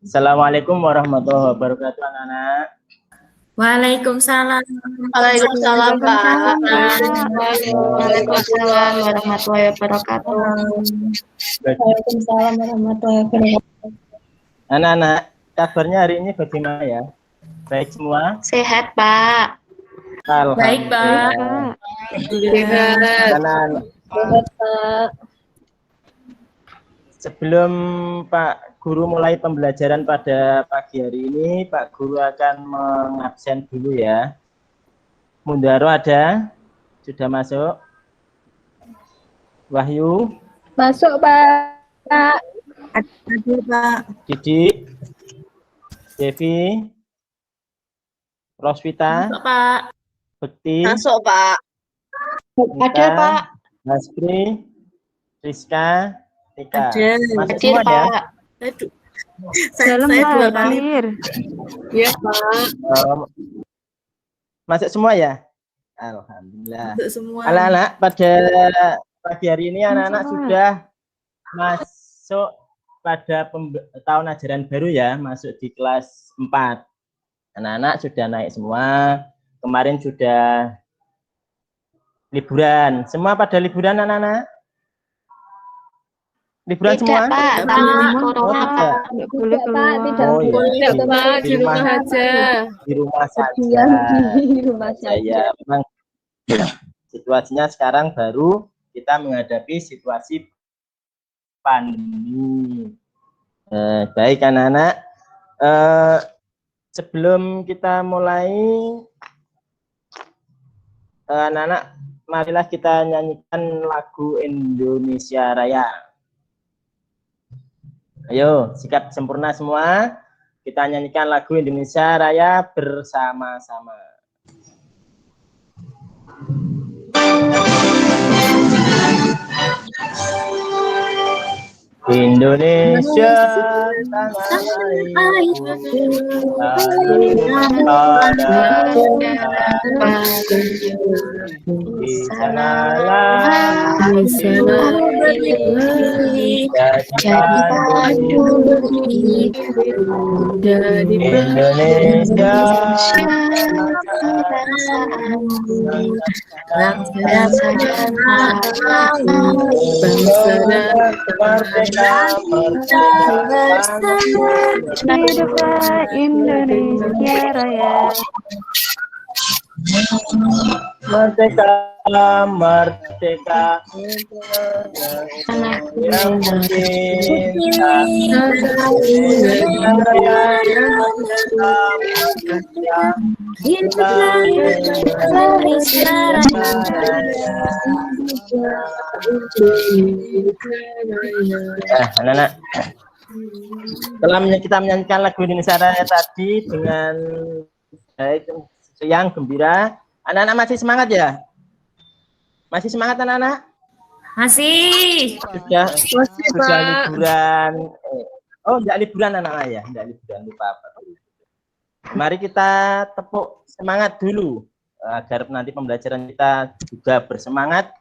Assalamualaikum warahmatullahi wabarakatuh, anak-anak. Waalaikumsalam. Waalaikumsalam, Pak. Waalaikumsalam warahmatullahi wabarakatuh. Waalaikumsalam warahmatullahi wabarakatuh. Anak-anak, kabarnya hari ini bagaimana ya? Baik semua? Sehat, Pak. Baik, Pak. Anak-anak, Sehat, Pak. sebelum Pak Guru mulai pembelajaran pada pagi hari ini, Pak Guru akan mengabsen dulu ya. Mundaro ada? Sudah masuk? Wahyu? Masuk, Pak. Ada, Pak. Didik? Devi? Roswita? Masuk, Pak. Bekti? Masuk, Pak. Ada, Pak. Maspri? Rizka? Tika? Ada. Masuk Hadir, semua ya? Pak. Saya dua kali. Iya, Pak. Masuk semua ya? Alhamdulillah. Untuk semua. Anak-anak, pada pagi hari ini anak-anak sudah masuk pada tahun ajaran baru ya, masuk di kelas 4. Anak-anak sudah naik semua. Kemarin sudah liburan. Semua pada liburan, anak-anak? Liburan Tidak, semua? Pak. Corona, tidak. Pak. Tidak boleh, Pak. Tidak Oh, boleh, iya. Pak. Di rumah aja. Di rumah saja. Diam di rumah saja. Saya memang situasinya sekarang baru kita menghadapi situasi pandemi. Baik anak-anak, sebelum kita mulai, anak-anak, marilah kita nyanyikan lagu Indonesia Raya. Ayo, sikap sempurna semua. Kita nyanyikan lagu Indonesia Raya bersama-sama. Indonesia tanah airku, di sanalah jadi pandu Indonesia Hiduplah Indonesia Raya. Merdeka, merdeka, yang cinta, anak-anak, setelah kita menyanyikan lagu Indonesia Raya tadi dengan baik, yang gembira, anak-anak masih semangat ya? Masih semangat anak-anak? Masih. Sudah liburan. Oh, enggak liburan anak-anak ya? Enggak liburan, lupa apa. Mari kita tepuk semangat dulu agar nanti pembelajaran kita juga bersemangat.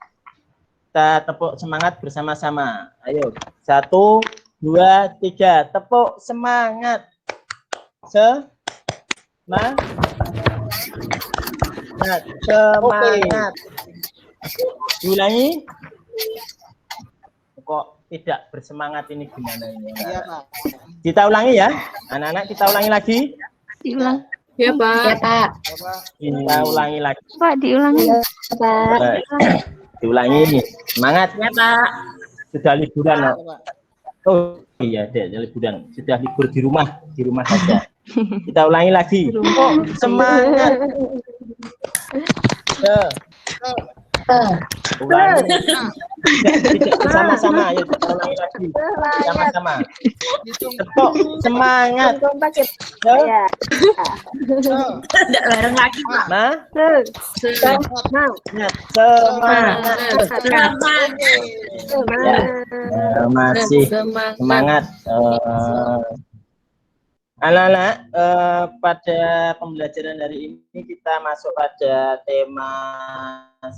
Kita tepuk semangat bersama-sama. Ayo, 1, 2, 3, tepuk semangat. Semangat. Diulangi. Kok tidak bersemangat ini gimana ini? Iya, Pak. Kita ulangi ya. Anak-anak kita ulangi lagi. Diulang. Ya, Pak. Ya, Pak. Kita ulangi lagi. Pak, diulangi. Pak. Diulangi. Semangat. Ya, Pak. Sudah liburan. Oh iya, ada liburan. Sudah libur di rumah saja. Kita ulangi lagi. Oh, semangat. Ulangi. Tidak bersama-sama, ayo kita ulangi lagi. Sama-sama. Tepuk semangat. Ya. Tidak bareng lagi, Pak. Nah, Semangat. semangat. Ya, masih semangat. Anak-anak, pada pembelajaran hari ini kita masuk pada tema 1.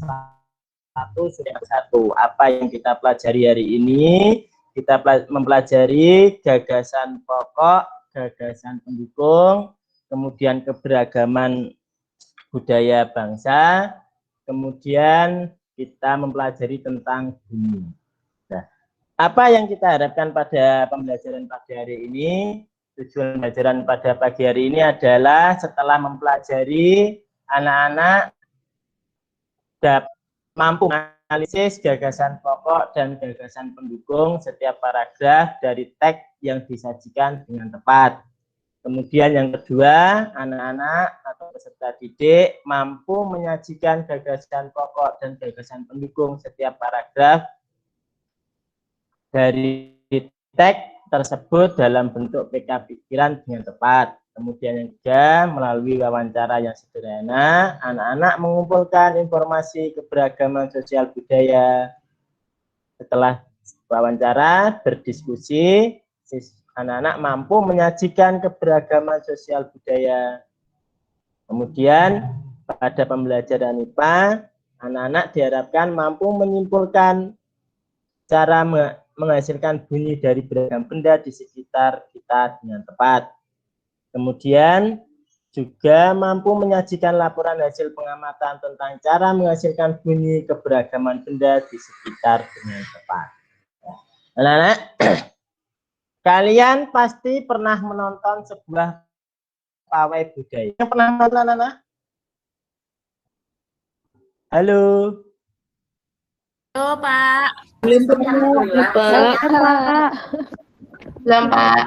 Apa yang kita pelajari hari ini? Kita mempelajari gagasan pokok, gagasan pendukung, kemudian keberagaman budaya bangsa, kemudian kita mempelajari tentang bumi. Nah, apa yang kita harapkan pada pembelajaran pagi hari ini? Tujuan pembelajaran pada pagi hari ini adalah setelah mempelajari, anak-anak dapat mampu menganalisis gagasan pokok dan gagasan pendukung setiap paragraf dari teks yang disajikan dengan tepat. Kemudian yang kedua, anak-anak atau peserta didik mampu menyajikan gagasan pokok dan gagasan pendukung setiap paragraf dari teks tersebut dalam bentuk PK pikiran dengan tepat. Kemudian yang ketiga, melalui wawancara yang sederhana, anak-anak mengumpulkan informasi keberagaman sosial budaya. Setelah wawancara, berdiskusi, anak-anak mampu menyajikan keberagaman sosial budaya. Kemudian pada pembelajaran IPA, anak-anak diharapkan mampu menyimpulkan cara menghasilkan bunyi dari beragam benda di sekitar kita dengan tepat. Kemudian juga mampu menyajikan laporan hasil pengamatan tentang cara menghasilkan bunyi keberagaman benda di sekitar dengan tepat. Anak-anak, kalian pasti pernah menonton sebuah pawai budaya. Yang pernah menonton, anak-anak? Halo. Halo, Pak. Belum pernah, Pak. Belum, Pak.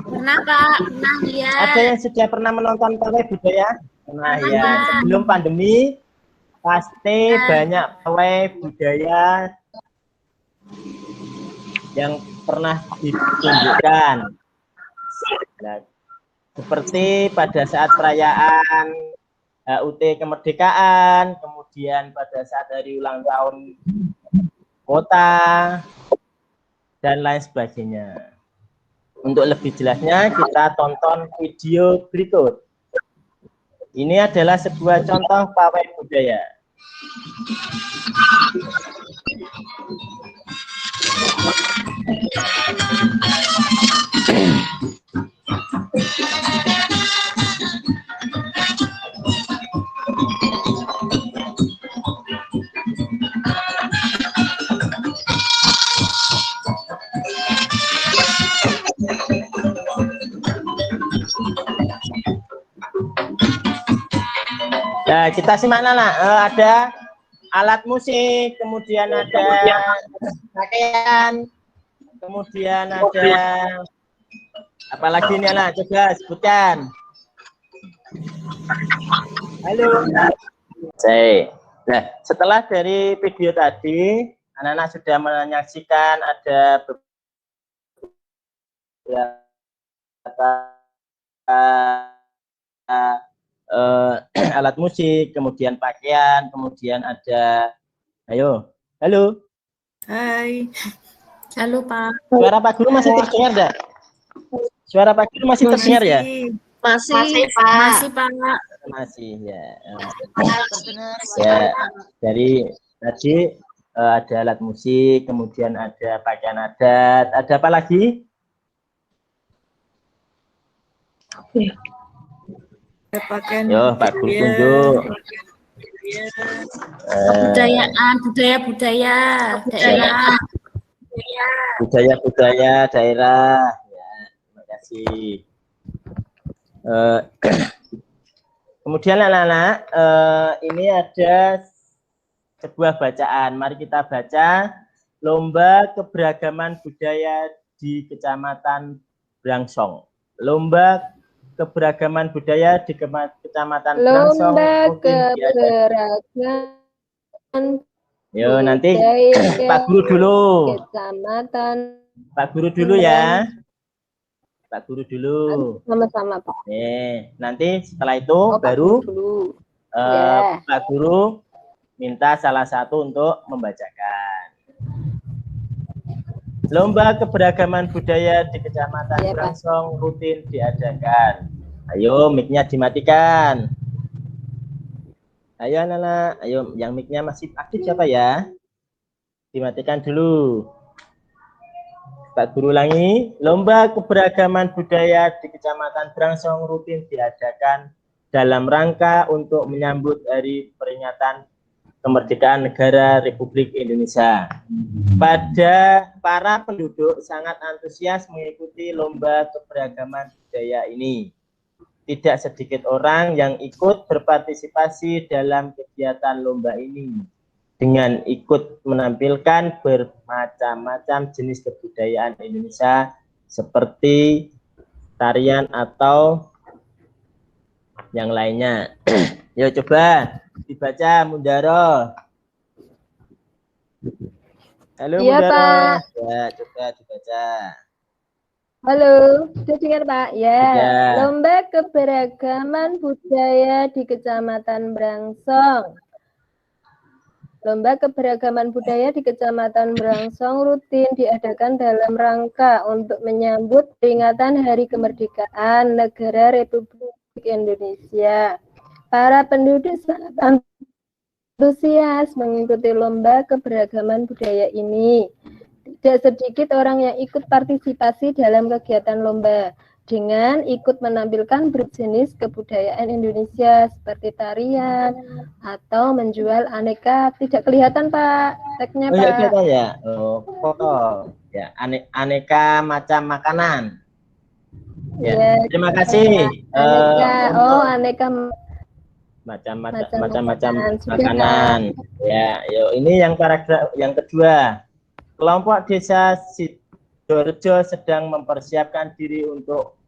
Pernah, Pak. Pernah lihat. Ada yang sudah pernah menonton pawai budaya? Nah, Pernah, ya, Pak. sebelum pandemi pasti banyak pawai budaya yang pernah ditunjukkan. Nah, seperti pada saat perayaan HUT kemerdekaan, kemudian pada saat hari ulang tahun kota, dan lain sebagainya. Untuk lebih jelasnya, kita tonton video berikut. Ini adalah sebuah contoh pawai budaya. Nah, kita simak anak. Ada alat musik, kemudian ada pakaian, kemudian ada apa lagi ini anak? Coba sebutkan. Halo. Nah, setelah dari video tadi, anak-anak sudah menyaksikan ada beberapa alat musik, kemudian pakaian, kemudian ada, ayo, halo. Hai. Halo, Pak. Suara Pak Guru masih terdengar enggak? Suara Pak Guru masih terdengar ya? Masih, Pak. Masih, Pak. Masih ya. Ya, dari tadi ada alat musik, kemudian ada pakaian adat, ada apa lagi? Pakaian Yo, Pak Guru tunjuk. Kebudayaan, budaya Budaya daerah. Ya, terima kasih. Kemudian anak-anak, ini ada sebuah bacaan. Mari kita baca Lomba Keberagaman Budaya di Kecamatan Brangsong. Lomba Keberagaman Budaya di Kecamatan Brangsong. Lomba keberagaman Yo, nanti budaya Pak Guru dulu. Kecamatan. Pak Guru dulu ya. Pak Guru dulu. Sama-sama, Pak. Nih, nanti setelah itu Pak baru Guru dulu. Ya. Pak Guru minta salah satu untuk membacakan. Lomba Keberagaman Budaya di Kecamatan Ya, Pak. Brangsong rutin diadakan. Ayo, mic-nya dimatikan. Ayo anak-anak, ayo yang mic-nya masih aktif siapa ya? Dimatikan dulu. Pak Guru ulangi, lomba keberagaman budaya di Kecamatan Brangsong rutin diadakan dalam rangka untuk menyambut hari peringatan kemerdekaan negara Republik Indonesia. Para penduduk sangat antusias mengikuti lomba keberagaman budaya ini. Tidak sedikit orang yang ikut berpartisipasi dalam kegiatan lomba ini dengan ikut menampilkan bermacam-macam jenis kebudayaan Indonesia seperti tarian atau yang lainnya. Yuk coba dibaca Mundaro. Halo Iya, Mundaro. Pak. Ya, coba dibaca. Halo, sudah dengar Pak? Ya. Ya. Lomba keberagaman budaya di Kecamatan Brangsong. Lomba keberagaman budaya di Kecamatan Brangsong rutin diadakan dalam rangka untuk menyambut peringatan Hari Kemerdekaan Negara Republik Indonesia. Para penduduk sangat antusias mengikuti lomba keberagaman budaya ini. Tidak sedikit orang yang ikut partisipasi dalam kegiatan lomba dengan ikut menampilkan berjenis kebudayaan Indonesia seperti tarian atau menjual aneka. Tidak kelihatan Pak, tagnya Oh, Pak. ya kelihatan ya. Oh, foto. Ya, aneka macam makanan. Ya, Ya, terima kasih. Aneka Macam-macam makanan. Sudah, makanan. Ya, yuk ini yang paragraf yang kedua. Kelompok desa Sidoarjo sedang mempersiapkan diri untuk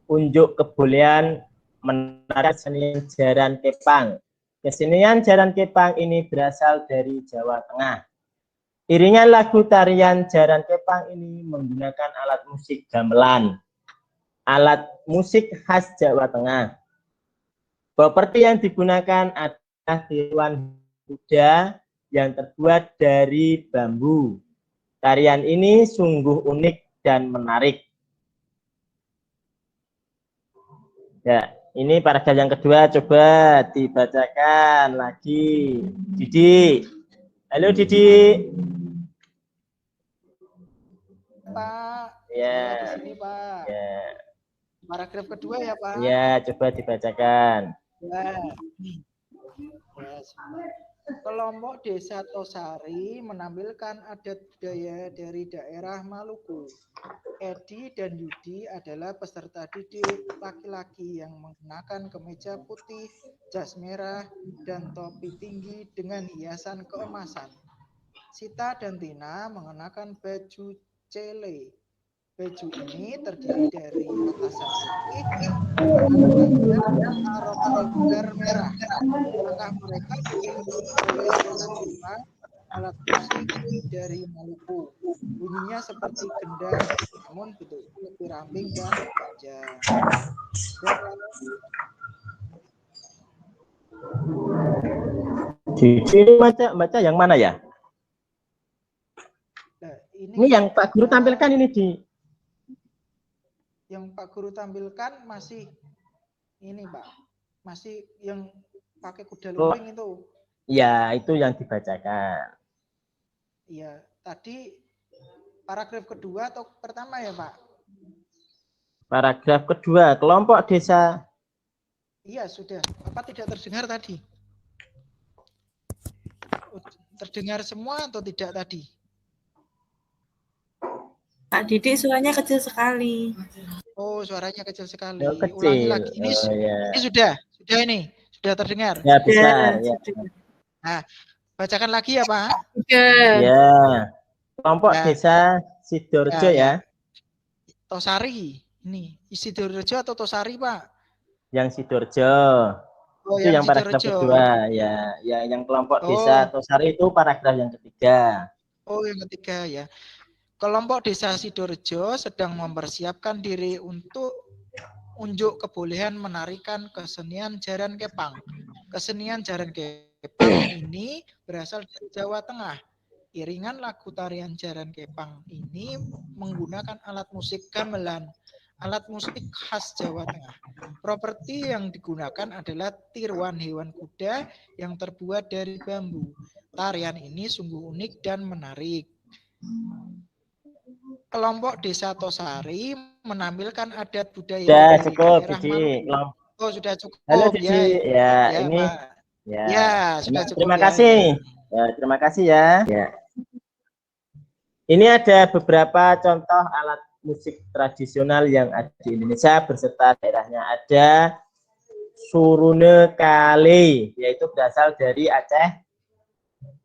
unjuk kebolehan menari kesenian jaran kepang. Kesenian jaran kepang ini berasal dari Jawa Tengah. Iringan lagu tarian jaran kepang ini menggunakan alat musik gamelan, alat musik khas Jawa Tengah. Properti yang digunakan adalah tiruan kuda yang terbuat dari bambu. Tarian ini sungguh unik dan menarik. Ya, ini paragraf yang kedua, coba dibacakan lagi. Didi. Halo Didi. Pak. Ya. Di sini, Pak. Ya. Paragraf kedua ya, Pak. Ya, coba dibacakan. Ya. Kelompok Desa Tosari menampilkan adat budaya dari daerah Maluku. Edi dan Yudi adalah peserta didik laki-laki yang mengenakan kemeja putih, jas merah, dan topi tinggi dengan hiasan keemasan. Sita dan Tina mengenakan baju cele. Baju ini terdiri dari atasan putih, arogan merah. Langkah mereka diiringi oleh lantunan alat musik dari Maluku. Bunyinya seperti gendang, namun bentuknya lebih ramping dan panjang. Didi baca yang mana ya? Nah, ini yang Pak Guru tampilkan ini di. Yang Pak Guru tampilkan masih ini Pak, masih yang pakai kuda lumping itu. Ya, itu yang dibacakan. Iya, tadi paragraf kedua atau pertama ya Pak? Paragraf kedua, kelompok desa. Iya, sudah. Apa tidak terdengar tadi? Terdengar semua atau tidak tadi? Pak Didik suaranya kecil sekali. Oh, suaranya kecil sekali. Oh, kecil. Ulangi lagi. Ini, ini sudah ini. Sudah terdengar? Ya, bisa. Ya. Nah, bacakan lagi ya, Pak. Ya. Kelompok desa Sidoarjo ya. Tosari. Ini Sidoarjo atau Tosari, Pak? Yang Sidoarjo. Oh, itu yang paragraf kedua. Ya, yang kelompok desa Tosari itu paragraf yang ketiga. Oh, yang ketiga ya. Kelompok Desa Sidoarjo sedang mempersiapkan diri untuk unjuk kebolehan menarikan kesenian jaran kepang. Kesenian jaran kepang ini berasal dari Jawa Tengah. Iringan lagu tarian jaran kepang ini menggunakan alat musik gamelan, alat musik khas Jawa Tengah. Properti yang digunakan adalah tiruan hewan kuda yang terbuat dari bambu. Tarian ini sungguh unik dan menarik. kelompok Desa Tosari menampilkan adat budaya Sudah dari cukup, daerah Didi. Maluku. Oh, sudah cukup. Halo, Ya, Didi. Ya, ya, ini Pak. ya. Ya, sudah cukup Terima ya. kasih. Ya, terima kasih ya. Ya. Ini ada beberapa contoh alat musik tradisional yang ada di Indonesia beserta daerahnya. Ada surune kale, yaitu berasal dari Aceh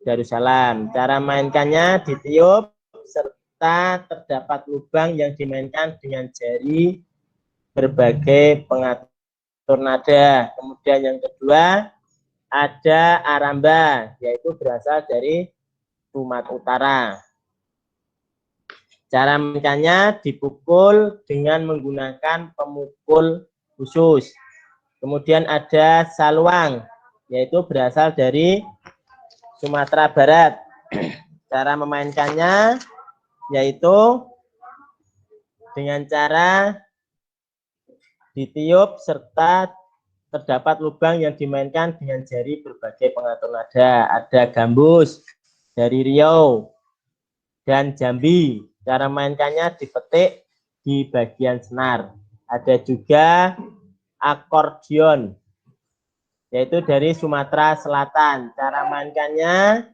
Darussalam. Cara mainkannya ditiup serta terdapat lubang yang dimainkan dengan jari berbagai pengatur nada. Kemudian yang kedua ada aramba, yaitu berasal dari Sumatera Utara. Cara mainkannya dipukul dengan menggunakan pemukul khusus. Kemudian ada saluang, yaitu berasal dari Sumatera Barat. Cara memainkannya yaitu dengan cara ditiup serta terdapat lubang yang dimainkan dengan jari berbagai pengatur nada. Ada gambus dari Riau dan Jambi. Cara mainkannya dipetik di bagian senar. Ada juga akordeon, yaitu dari Sumatera Selatan. Cara mainkannya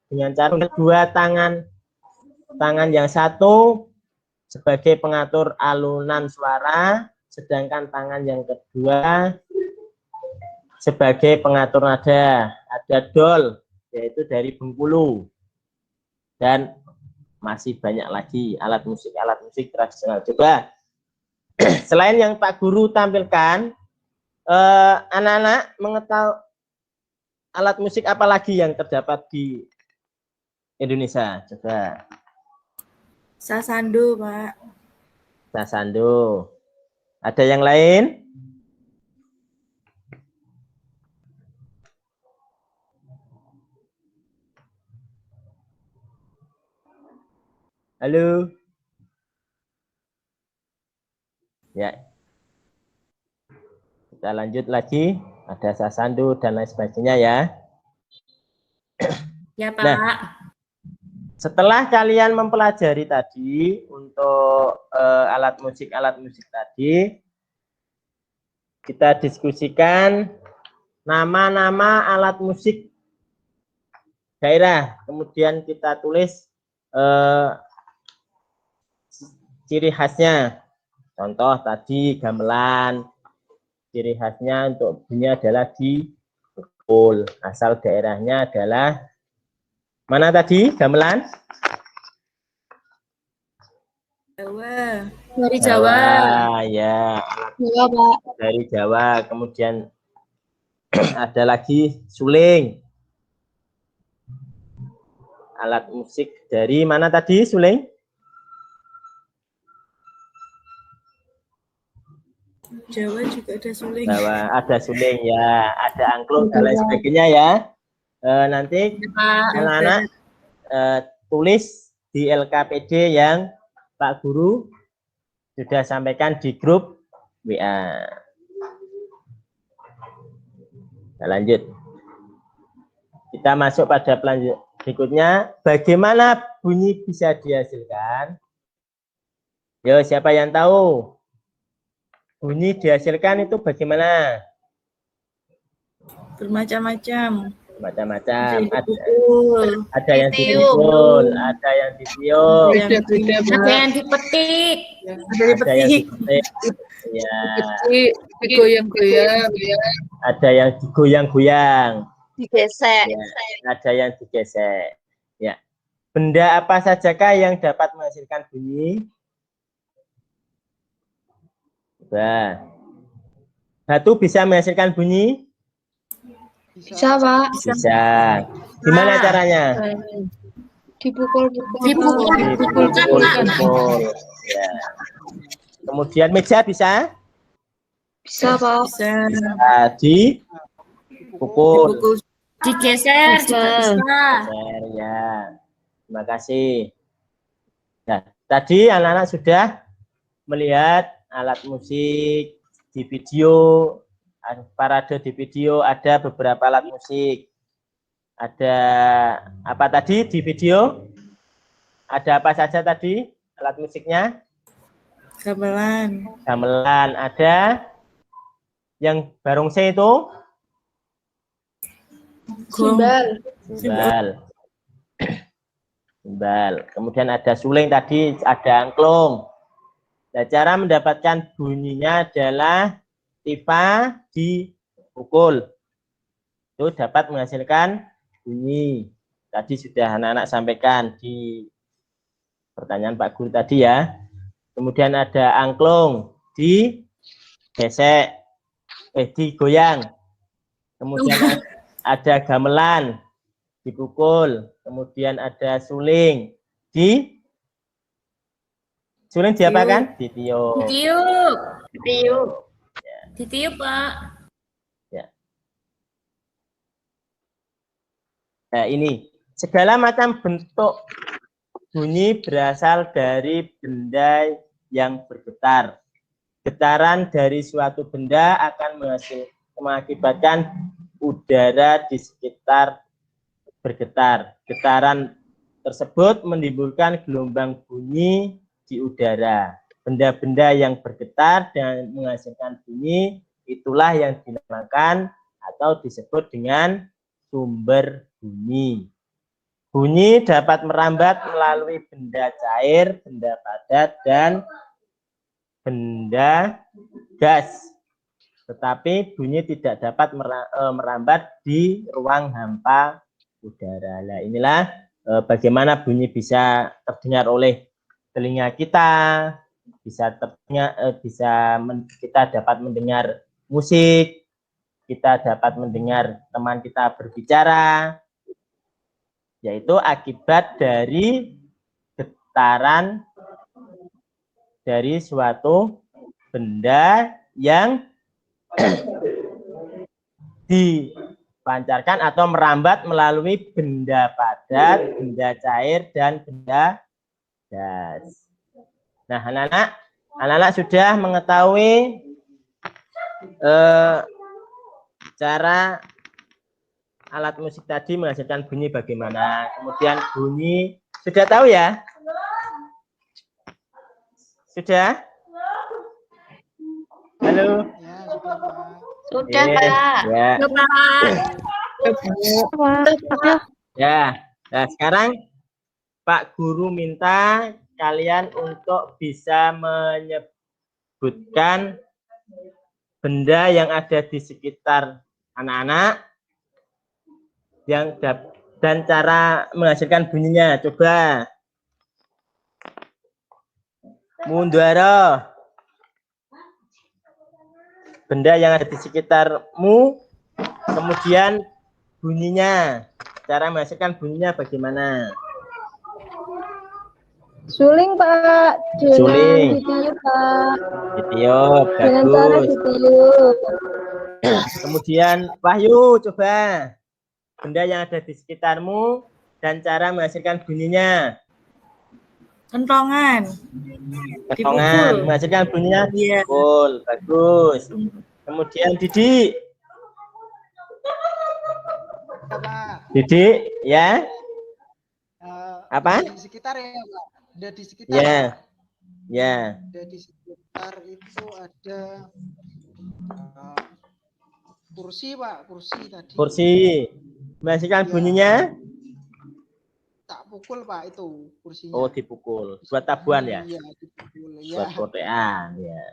dengan cara dua tangan yang satu sebagai pengatur alunan suara, sedangkan tangan yang kedua sebagai pengatur nada. Ada dol, yaitu dari Bengkulu. Dan masih banyak lagi alat musik tradisional. Coba selain yang Pak Guru tampilkan, anak-anak mengetahui alat musik apa lagi yang terdapat di Indonesia? Coba. Sasando, Pak. Sasando. Ada yang lain? Halo. Ya. Kita lanjut lagi. Ada sasando dan lain sebagainya ya. Ya, Pak. Nah, setelah kalian mempelajari tadi untuk alat musik tadi, kita diskusikan nama-nama alat musik daerah. Kemudian kita tulis ciri khasnya. Contoh tadi gamelan, ciri khasnya untuk bunyi adalah dipukul. Asal daerahnya adalah mana tadi gamelan? Jawa. Dari Jawa. Ya. Jawa, Pak. Dari Jawa. Kemudian ada lagi suling. Alat musik dari mana tadi suling? Jawa juga ada suling. Jawa ada suling ya, ada angklung dan lain sebagainya ya. Nanti anak-anak tulis di LKPD yang Pak Guru sudah sampaikan di grup WA. Nah, lanjut. Kita masuk pada berikutnya. Bagaimana bunyi bisa dihasilkan? Yo, siapa yang tahu? Bunyi dihasilkan itu bagaimana? Bermacam-macam. Macam-macam. Dipukul. Ada yang dipukul, ada yang ditiup, Ada yang dipetik. ada yang dipetik, ya, Digoyang-goyang. ada yang digoyang-goyang, Digesek. ya, ada yang digesek. Ya. Benda apa sajakah yang dapat menghasilkan bunyi? Coba. Batu bisa menghasilkan bunyi? Bisa, Pak. Bisa. Gimana caranya? Dipukul-pukul. Dipukul. Ya. Kemudian meja bisa? Bisa, Pak. Bisa. Dipukul. Dipukul. Digeser juga bisa. Geser, ya. Terima kasih. Nah, tadi anak-anak sudah melihat alat musik di video, parade di video, ada beberapa alat musik. Ada apa tadi di video? Ada apa saja tadi alat musiknya? Gamelan. Gamelan. Ada yang barongsai itu? Simbal. Simbal. Simbal. Kemudian ada suling tadi, ada angklung. Nah, cara mendapatkan bunyinya adalah tipa dipukul. Itu dapat menghasilkan bunyi. Tadi sudah anak-anak sampaikan di pertanyaan Pak Guru tadi ya. Kemudian ada angklung, digesek, digoyang. Kemudian ada gamelan, dipukul. Kemudian ada suling, suling diapakan? Ditiup. Ditiup. Tiup. Ditiup, Pak. Nah, ini segala macam bentuk bunyi berasal dari benda yang bergetar. Getaran dari suatu benda akan mengakibatkan udara di sekitar bergetar. Getaran tersebut menimbulkan gelombang bunyi di udara. Benda-benda yang bergetar dan menghasilkan bunyi itulah yang dinamakan atau disebut dengan sumber bunyi. Bunyi dapat merambat melalui benda cair, benda padat, dan benda gas. Tetapi bunyi tidak dapat merambat di ruang hampa udara. Nah, inilah bagaimana bunyi bisa terdengar oleh telinga kita, kita dapat mendengar musik, kita dapat mendengar teman kita berbicara, yaitu akibat dari getaran dari suatu benda yang dipancarkan atau merambat melalui benda padat, benda cair, dan benda gas. Nah, anak-anak sudah mengetahui cara alat musik tadi menghasilkan bunyi bagaimana. Kemudian bunyi sudah tahu ya? Sudah? Halo? Ya, sudah Pak. Sudah, Oke, Pak. ya. Pak. Ya. Nah, sekarang Pak Guru minta kalian untuk bisa menyebutkan benda yang ada di sekitar anak-anak dan cara menghasilkan bunyinya. Coba. Mundara. Benda yang ada di sekitarmu, kemudian bunyinya. Cara menghasilkan bunyinya bagaimana? Suling, Pak. Dengan Suling. ditiup, Pak. Ditiup, Dengan cara bagus. ditiup. Kemudian Wahyu, coba. Benda yang ada di sekitarmu dan cara menghasilkan bunyinya. Kentongan. Kentongan, menghasilkan bunyinya. Iya. Dipukul, bagus. Kemudian Didik. Ya, Pak. Didik, ya. Apa? Di sekitar ya, Pak. Ada di sekitar. Ya. Pak. Ya. Ada di sekitar itu ada kursi, Pak. Kursi tadi. Kursi. Menghasilkan Ya. bunyinya. Tak pukul, Pak, itu kursinya. Oh, dipukul. Buat tabuhan ya? Iya, dipukul. Buat Ya. kotean, ya.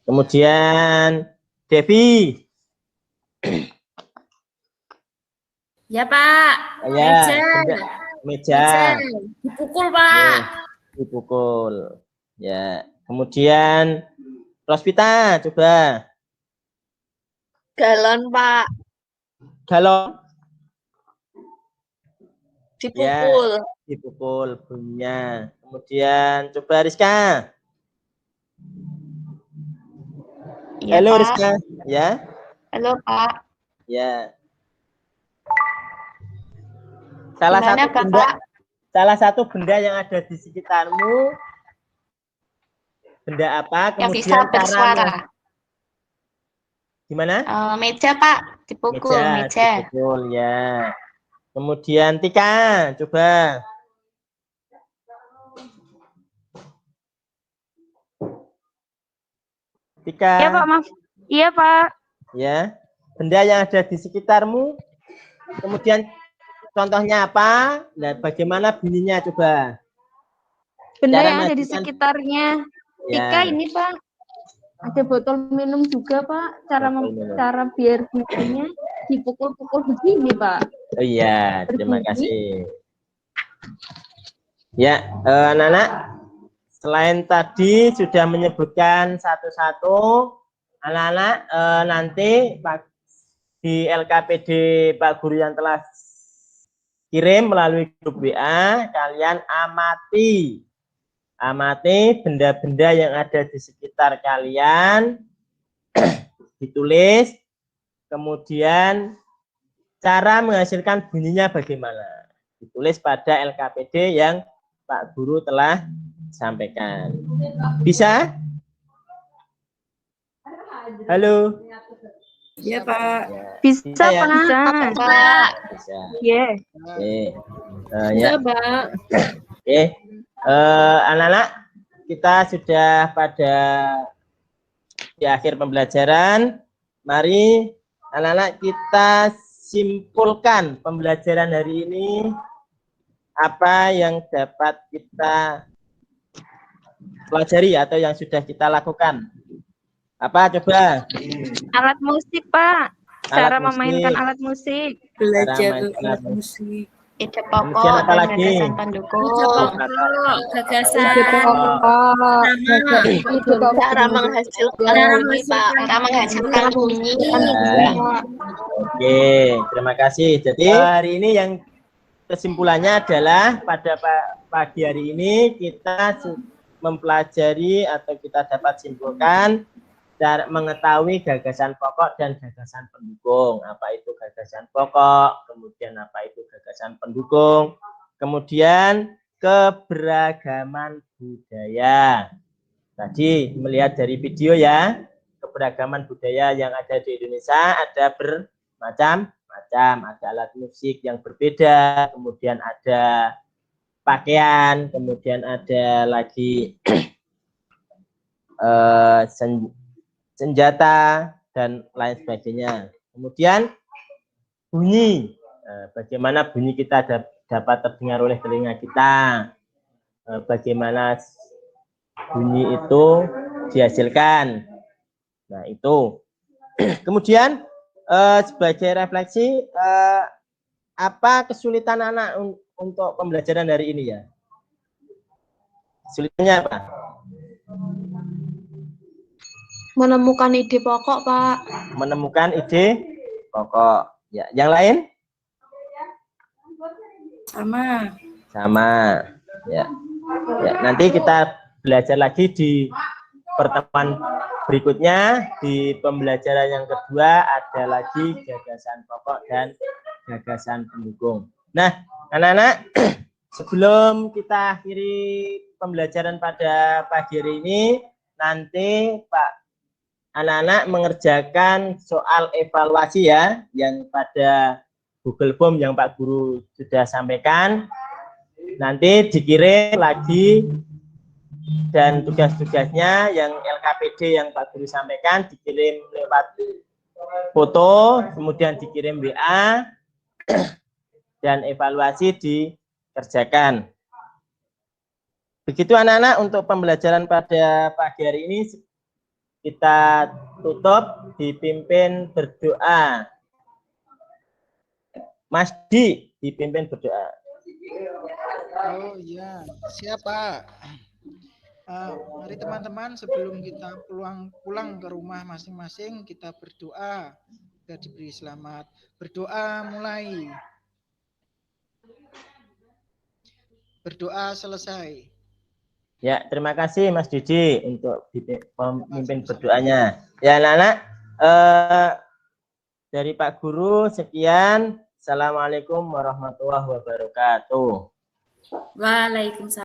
Kemudian Devi. Ya, Pak. Ya, Meja. meja. Dipukul, Pak. Dipukul. Ya. Kemudian Rospita, coba. Galon, Pak. Galon. Dipukul. Ya, dipukul bunyinya. Kemudian coba Rizka. Iya, Halo Pak. Rizka. Ya. Halo, Pak. Ya. Salah Gimana, satu benda, Bapak? salah satu benda yang ada di sekitarmu. Benda apa? Yang Kemudian bisa bersuara. Gimana? Meja, Pak. Dipukul, meja. Dipukul, ya. Kemudian Tika, coba. Tika. Iya Pak, maaf. Iya Pak. Ya. Benda yang ada di sekitarmu. Kemudian contohnya apa? Nah, bagaimana bunyinya coba? Benda Cara yang ada di mengajukan- sekitarnya Tika Ya. ini Pak. Ada botol minum juga Pak. Botol minum. Cara biar bunyinya dipukul-pukul begini Pak. Oh iya, terima Berbunyi. kasih. Ya, anak-anak, selain tadi sudah menyebutkan satu-satu, anak-anak nanti di LKPD Pak Guru yang telah kirim melalui grup WA, kalian amati benda-benda yang ada di sekitar kalian, ditulis, kemudian cara menghasilkan bunyinya bagaimana, ditulis pada LKPD yang Pak Guru telah sampaikan. Bisa? Halo? Iya, Pak. Bisa ya? Pak. Bisa. Pak. Bisa. Iya. Oke. Ya. Iya, Pak. Oke. Anak-anak, kita sudah pada di akhir pembelajaran. Mari anak-anak kita simpulkan pembelajaran hari ini, apa yang dapat kita pelajari atau yang sudah kita lakukan. Apa coba? Alat musik Pak. Cara Alat musik. memainkan alat musik. Belajar Cara main alat alat musik. Ide Kemudian pokok apa dan lagi? gagasan pendukung. Gagasan. Cara menghasilkan bunyi, Pak. Cara menghasilkan bunyi. Oke, terima kasih. Jadi hari ini yang kesimpulannya adalah pada pagi hari ini kita mempelajari atau kita dapat simpulkan cara mengetahui gagasan pokok dan gagasan pendukung. Apa itu gagasan pokok, kemudian apa itu gagasan pendukung, kemudian keberagaman budaya. Tadi melihat dari video ya, keberagaman budaya yang ada di Indonesia ada bermacam-macam, ada alat musik yang berbeda, kemudian ada pakaian, kemudian ada lagi senjata dan lain sebagainya. Kemudian bunyi, bagaimana bunyi kita dapat terdengar oleh telinga kita, bagaimana bunyi itu dihasilkan. Nah itu. Kemudian sebagai refleksi, apa kesulitan anak untuk pembelajaran hari ini ya? Kesulitannya apa? Menemukan ide pokok, Pak. Menemukan ide pokok. Ya, yang lain? Sama. Ya. Ya, nanti kita belajar lagi di pertemuan berikutnya. Di pembelajaran yang kedua ada lagi gagasan pokok dan gagasan pendukung. Nah, anak-anak, sebelum kita akhiri pembelajaran pada pagi hari ini, nanti anak-anak mengerjakan soal evaluasi ya, yang pada Google Form yang Pak Guru sudah sampaikan. Nanti dikirim lagi, dan tugas-tugasnya yang LKPD yang Pak Guru sampaikan dikirim lewat foto, kemudian dikirim WA, dan evaluasi dikerjakan. Begitu anak-anak untuk pembelajaran pada pagi hari ini. Kita tutup dipimpin berdoa. Mas Di dipimpin berdoa. Oh iya, siapa? Mari teman-teman, sebelum kita pulang ke rumah masing-masing, kita berdoa agar diberi selamat. Berdoa mulai. Berdoa selesai. Ya, terima kasih Mas Didi untuk pemimpin berdoanya. Ya, anak-anak, dari Pak Guru sekian. Assalamualaikum warahmatullahi wabarakatuh. Waalaikumsalam.